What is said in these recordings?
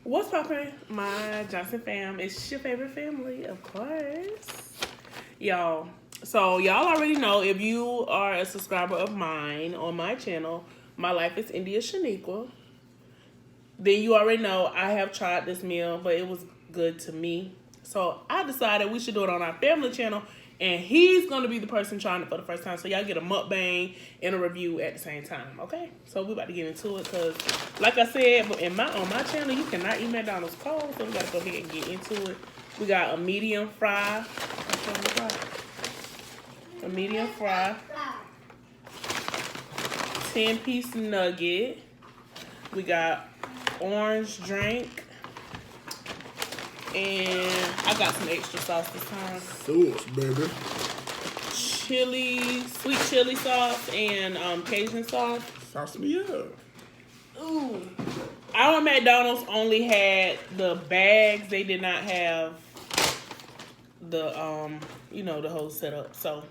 What's poppin', my Johnson fam? It's your favorite family, of course. Y'all. So, y'all already know, if you are a subscriber of mine on my channel, my life is Indyss SabuMadbear. Then you already know I have tried this meal, but it was good to me. So, I decided we should do it on our family channel. And he's going to be the person trying it for the first time. So, y'all get a mukbang and a review at the same time, okay? So, we about to get into it because, like I said, on my channel, you cannot eat McDonald's cold. So, we got to go ahead and get into it. We got a medium fry. A medium fry. 10-piece nugget. We got orange drink. And I got some extra sauce this time. Sauce, baby. Chili, sweet chili sauce and Cajun sauce. Sauce me up. Ooh. Our McDonald's only had the bags. They did not have the the whole setup. So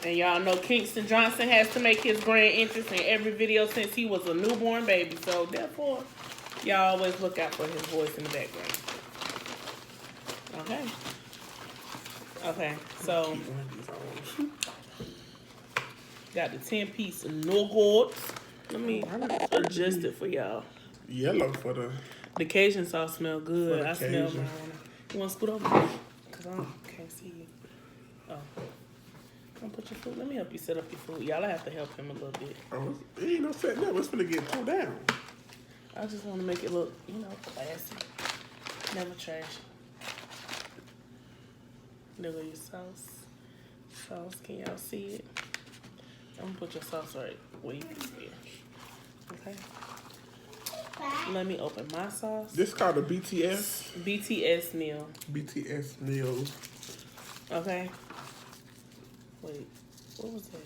and y'all know Kingston Johnson has to make his grand entrance in every video since he was a newborn baby. So, therefore, y'all always look out for his voice in the background. Okay. Okay, so, got the 10-piece nuggets. Let me adjust it for y'all. Yellow for the Cajun sauce smell good. I smell Cajun. mine. You want to scoot over? Because I can't see you. Oh. Put your food. Let me help you set up your food. Y'all have to help him a little bit. Oh, it ain't no setting up. It's finna get pulled down. I just want to make it look, classy. Never trash. There go your sauce. Sauce, can y'all see it? I'm gonna put your sauce right where you can see it. Okay. Let me open my sauce. This is called a BTS. BTS Meal. BTS Meal. Okay. Wait, what was that?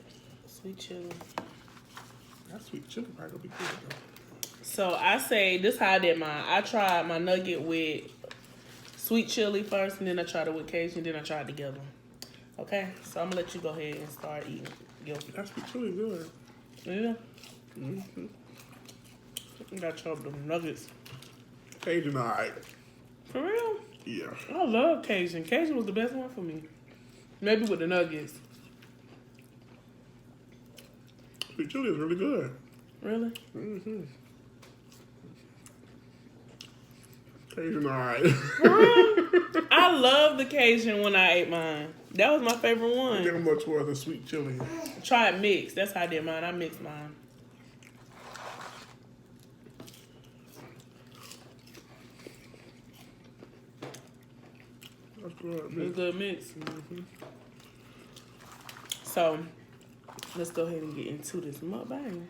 Sweet chili. That sweet chili probably gonna be good though. So I say this how I did mine. I tried my nugget with sweet chili first, and then I tried it with Cajun, then I tried it together. Okay, so I'm gonna let you go ahead and start eating. That sweet chili good. Yeah. You gotta chop them nuggets. Cajun alright. For real? Yeah. I love Cajun. Cajun was the best one for me. Maybe with the nuggets. Sweet chili is really good. Really? Mm-hmm. Cajun alright. For real? I love the Cajun when I ate mine. That was my favorite I one. think I'm more towards the sweet chili. Try it mixed. That's how I did mine. I mixed mine. That's good. It's a good mix. Mm-hmm. So, let's go ahead and get into this mukbang.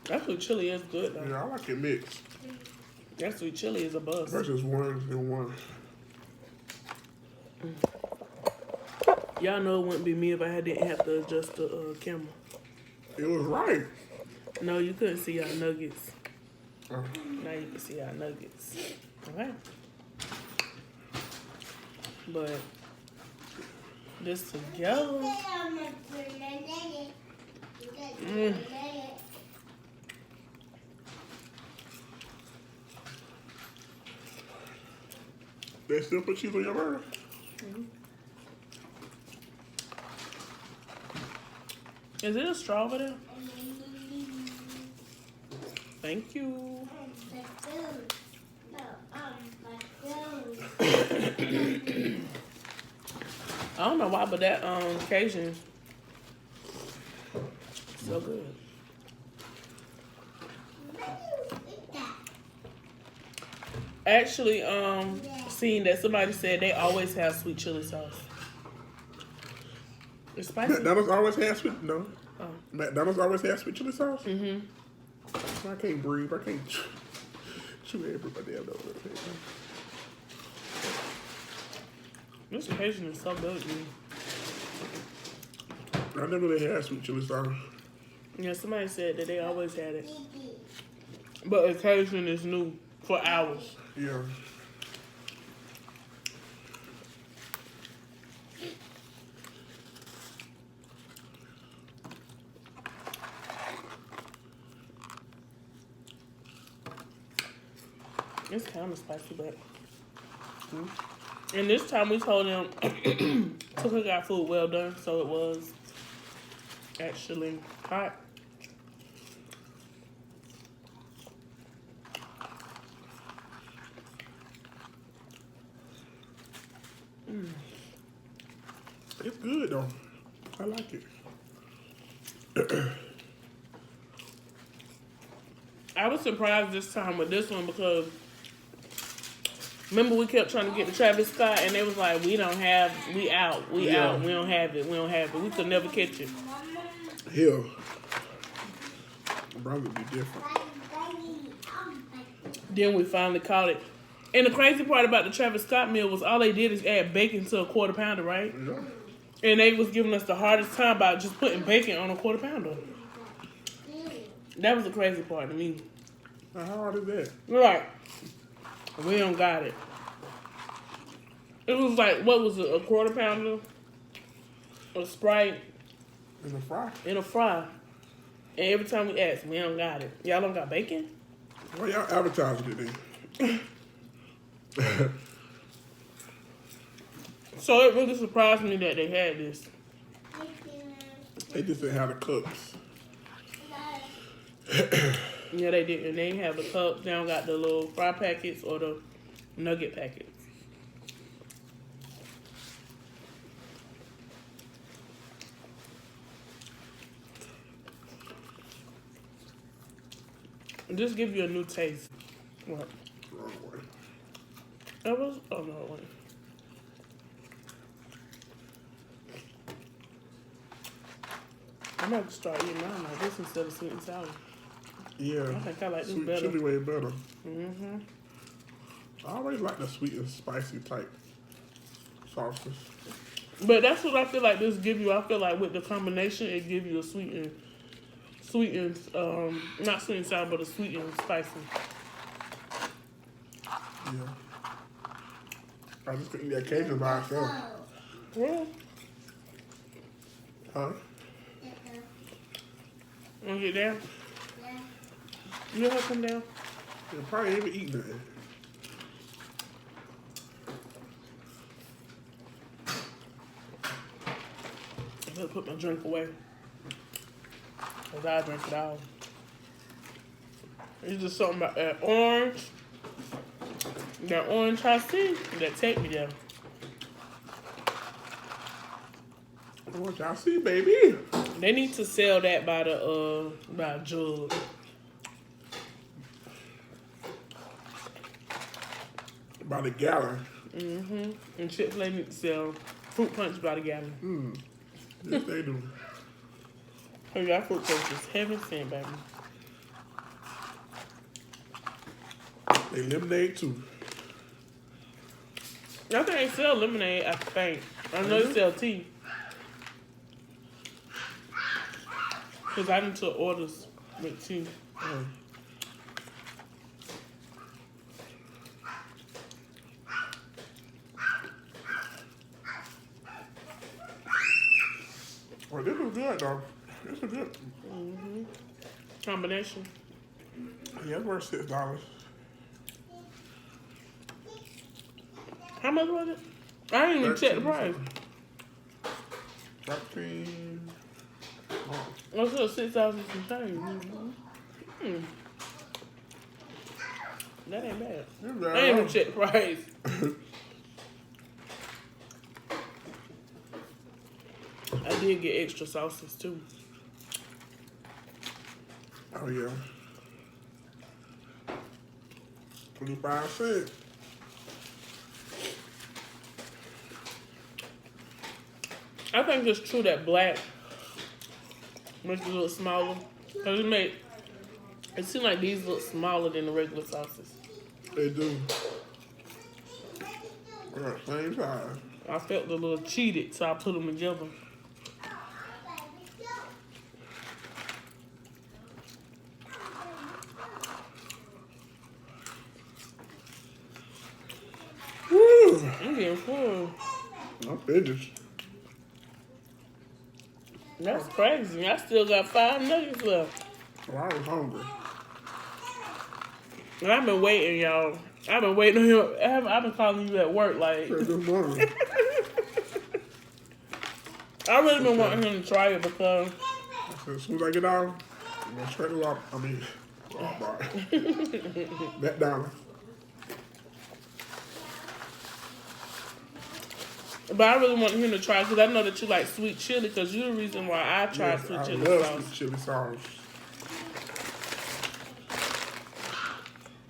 That sweet chili is good though. Yeah, I like it mixed. That sweet chili is a buzz. Versus one and one. Y'all know it wouldn't be me if I didn't have to adjust the camera. It was right. No, you couldn't see our nuggets. Oh. Now you can see our nuggets. Okay. But this together. They still put cheese on your burger? Is it a straw over there? Thank you. I don't know why, but that Cajun so good. Actually, seen that somebody said they always have sweet chili sauce. It's spicy. McDonald's always has sweet no. Oh. McDonald's always has sweet chili sauce? Mm-hmm. I can't breathe. I can't chew everybody out. This Cajun is so good, dude. I never really had sweet chili sauce. Yeah, somebody said that they always had it. But occasion is new for hours. Yeah. It's kind of spicy, but. And this time we told them to cook our food well done, so it was actually hot. It's good though. I like it. I was surprised this time with this one because remember we kept trying to get the Travis Scott and they was like, we don't have, we out, we don't have it, we don't have it. We could never catch it. Here, brother be different. Then we finally caught it. And the crazy part about the Travis Scott meal was all they did is add bacon to a quarter pounder, right? Yeah. And they was giving us the hardest time about just putting bacon on a quarter pounder. That was the crazy part to me. Now, how hard is that? We're like, we don't got it. It was like, what was it, a quarter pounder, a Sprite, In a fry? and a fry. And every time we ask, we don't got it. Y'all don't got bacon? Well, y'all advertising it then. So it really surprised me that they had this. They just didn't have the cups. Yeah, they didn't. They didn't have the cups. They don't got the little fry packets or the nugget packets. Just give you a new taste. What? Wrong way. That was, oh no, wait. I might start eating mine like this instead of sweet and sour. Yeah. I think I like this Sweet better. chili way better. Mm-hmm. I always like the sweet and spicy type sauces. But that's what I feel like this give you. I feel like with the combination, it give you a sweet and not sweet and sour, but a sweet and spicy. Yeah. I just couldn't get Cajun by itself. Yeah. Huh? Wanna get down? You help come down? They probably ain't even eating nothing. I'm gonna put my drink away. Cause I drink it all. It's just something about that orange I see that take me there. What y'all see, baby? They need to sell that by the by a jug. By the gallon. Mm-hmm. And Chick-fil-A need to sell fruit punch by the gallon. Yes, they do. Oh, y'all fruit punch is heaven sent, baby. They lemonade too. I think they sell lemonade, I think. I know they sell tea. Because I done took orders with tea. Well, this is good, though. This is good. Mm-hmm. Combination. Yeah, it's worth $6. How much was it? I didn't even check the price. 13. Oh. I said 6,000 some change. Mm-hmm. That ain't bad. I ain't even check the price. I did get extra sauces too. Oh, yeah. 25 cents. I think it's true that black makes it look smaller. Cause it seems like these look smaller than the regular sauces. They do. They're at the same size. I felt a little cheated, so I put them together. Woo! I'm getting full. I'm finished. That's crazy. I still got 5 nuggets left. Oh, I was hungry. And I've been waiting, y'all. I've been waiting on him. I've been calling you at work, like. Good morning. I really been wanting him to try it because. As soon as I get out, I'm going straight to Walmart. That dollar. But I really want him to try because I know that you like sweet chili because you're the reason why I tried sweet chili I love sauce. sweet chili sauce.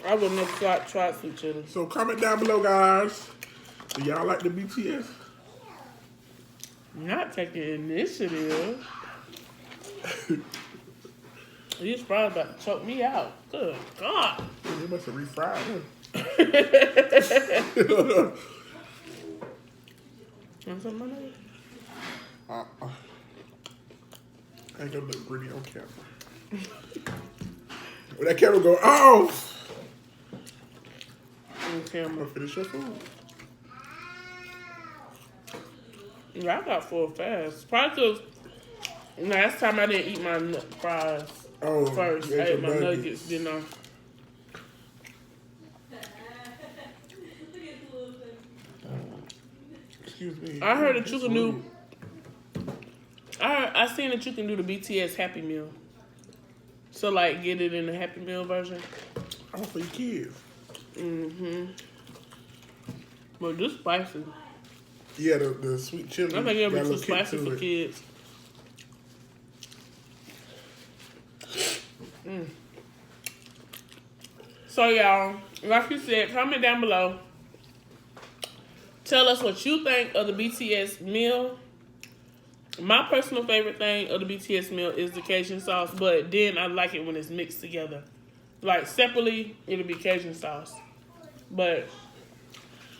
I would never try sweet chili. So comment down below, guys. Do y'all like the BTS? Not taking initiative. These fries about to choke me out. Good God. You must have refried them. Want some money? I ain't gonna look pretty on camera. When that camera go off, On camera. I'm gonna finish your food. Yeah, I got full fast. Probably because last time I didn't eat my fries first. I ate my nuggets, you know. Excuse me. I heard that you can do. I seen that you can do the BTS Happy Meal. So like, get it in the Happy Meal version. Oh, for your kids. But this spicy. Yeah, the sweet chili. I think it'll be got a too little kick spicy to for it. kids. So y'all, like you said, comment down below. Tell us what you think of the BTS meal. My personal favorite thing of the BTS meal is the Cajun sauce, but then I like it when it's mixed together. Like separately, it'll be Cajun sauce. But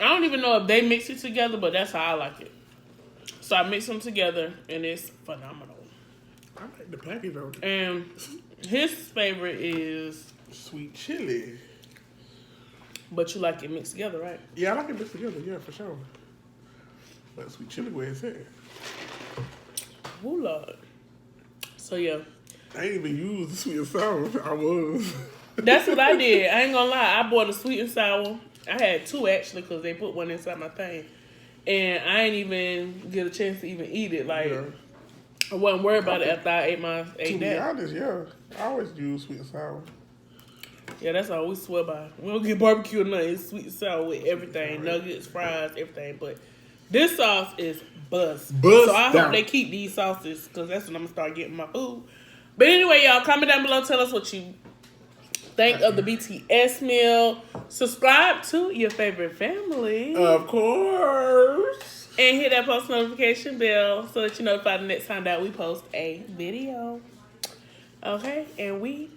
I don't even know if they mix it together, but that's how I like it. So I mix them together, and it's phenomenal. I like the package though. And his favorite is, Sweet chili. but you like it mixed together, right? Yeah, I like it mixed together. Yeah, for sure. But sweet chili, where it's at. Oh Lord. So yeah, I ain't even used the sweet and sour. I was. that's what I did. I ain't gonna lie. I bought a sweet and sour. I had two actually because they put one inside my thing, and I ain't even get a chance to even eat it. Like I wasn't worried about it after I ate To be that. honest, yeah. I always use sweet and sour. Yeah, that's all we swear by. We don't get barbecue or nothing. It's sweet and sour with everything, nuggets, fries, everything. But this sauce is bust. So I hope they keep these sauces because that's when I'm gonna start getting my food. But anyway, y'all, comment down below. Tell us what you think of the BTS meal. Subscribe to your favorite family. Of course. And hit that post notification bell so that you're notified the next time that we post a video. Okay? And we...